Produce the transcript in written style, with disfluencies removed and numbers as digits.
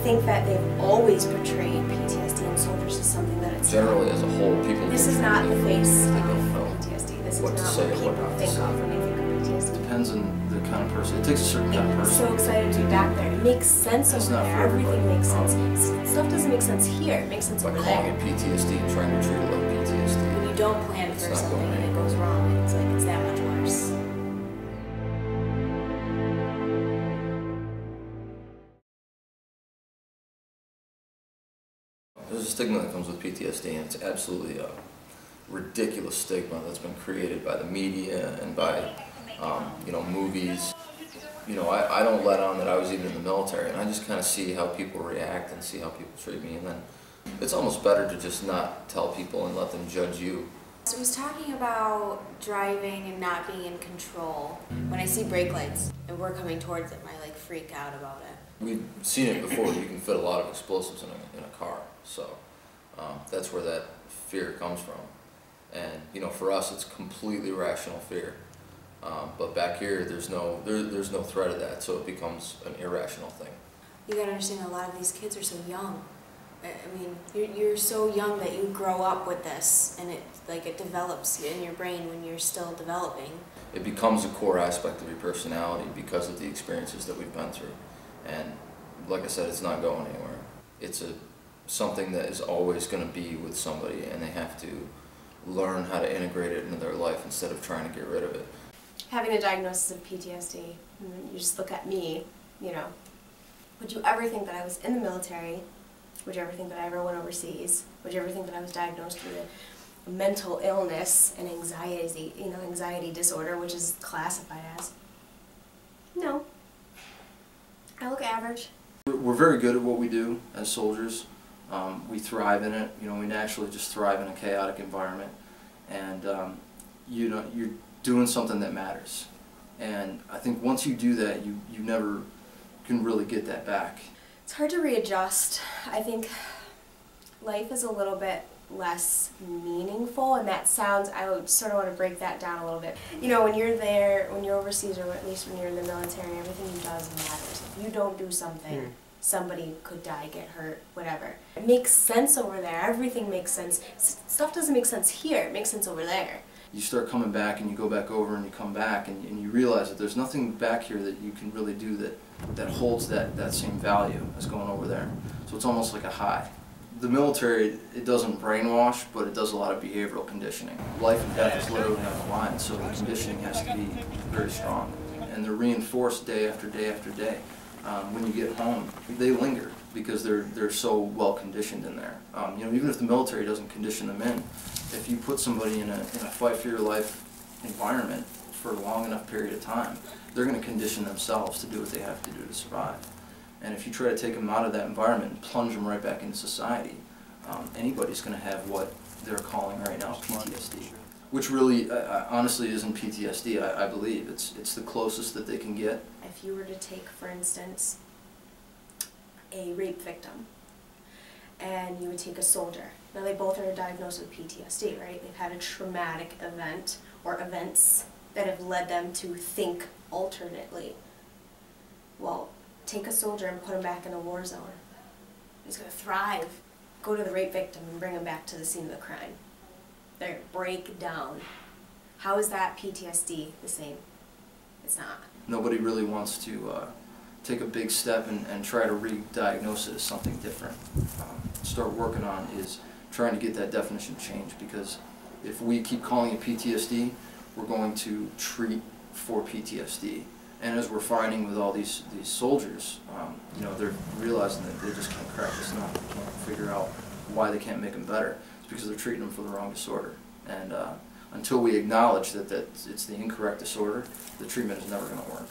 think that they've always portrayed PTSD in soldiers as something that it's generally as a whole, people. This is not the face of don't know PTSD. This is what not to say what or people what not to think say. of when they think of PTSD. Depends on the kind of person. It takes a certain kind of I'm person. so excited to be back there. It makes sense It's over not there. for everybody. Everything makes sense. Stuff doesn't make sense here. It makes sense By over calling there. it PTSD and trying to treat it like PTSD. When you don't plan It's for not something going and it goes wrong, it's like it's that much worse. There's a stigma that comes with PTSD, and it's absolutely a ridiculous stigma that's been created by the media and by movies. I don't let on that I was even in the military, and I just kind of see how people react and see how people treat me, and then it's almost better to just not tell people and let them judge you. So I was talking about driving and not being in control. When I see brake lights and we're coming towards them, I freak out about it. We've seen it before. You can fit a lot of explosives in a car, so that's where that fear comes from. And for us, it's completely rational fear. But back here, there's no threat of that, so it becomes an irrational thing. You gotta understand, a lot of these kids are so young. I mean, you're so young that you grow up with this, and it develops in your brain when you're still developing. It becomes a core aspect of your personality because of the experiences that we've been through. And like I said, it's not going anywhere. It's something that is always going to be with somebody, and they have to learn how to integrate it into their life instead of trying to get rid of it. Having a diagnosis of PTSD, and you just look at me, would you ever think that I was in the military? Would you ever think that I ever went overseas? Would you ever think that I was diagnosed with a mental illness and anxiety disorder, which is classified as? No. I look average. We're very good at what we do as soldiers. We thrive in it. We naturally just thrive in a chaotic environment, and you're doing something that matters. And I think once you do that, you never can really get that back. It's hard to readjust. I think life is a little bit less meaningful, and that sounds, I would sort of want to break that down a little bit. When you're there, when you're overseas, or at least when you're in the military, everything you do matters. If you don't do something, somebody could die, get hurt, whatever. It makes sense over there. Everything makes sense. Stuff doesn't make sense here. It makes sense over there. You start coming back, and you go back over, and you come back, and you realize that there's nothing back here that you can really do that holds that same value as going over there. So it's almost like a high. The military, it doesn't brainwash, but it does a lot of behavioral conditioning. Life and death is literally on the line, so the conditioning has to be very strong. And they're reinforced day after day after day. When you get home, they linger because they're so well conditioned in there. Even if the military doesn't condition them in, if you put somebody in a fight for your life environment for a long enough period of time, they're going to condition themselves to do what they have to do to survive. And if you try to take them out of that environment and plunge them right back into society, anybody's going to have what they're calling right now PTSD, which really, honestly, isn't PTSD. I believe it's the closest that they can get. If you were to take, for instance, a rape victim, and you would take a soldier. Now they both are diagnosed with PTSD, right? They've had a traumatic event or events that have led them to think alternately. Well, take a soldier and put him back in a war zone. He's going to thrive. Go to the rape victim and bring him back to the scene of the crime. They're going to break down. How is that PTSD the same? It's not. Nobody really wants to take a big step and try to re-diagnose it as something different. Start working on is trying to get that definition changed, because if we keep calling it PTSD, we're going to treat for PTSD. And as we're finding with all these soldiers, they're realizing that they just can't crack this nut. They can't figure out why they can't make them better. It's because they're treating them for the wrong disorder. And until we acknowledge that it's the incorrect disorder, the treatment is never going to work.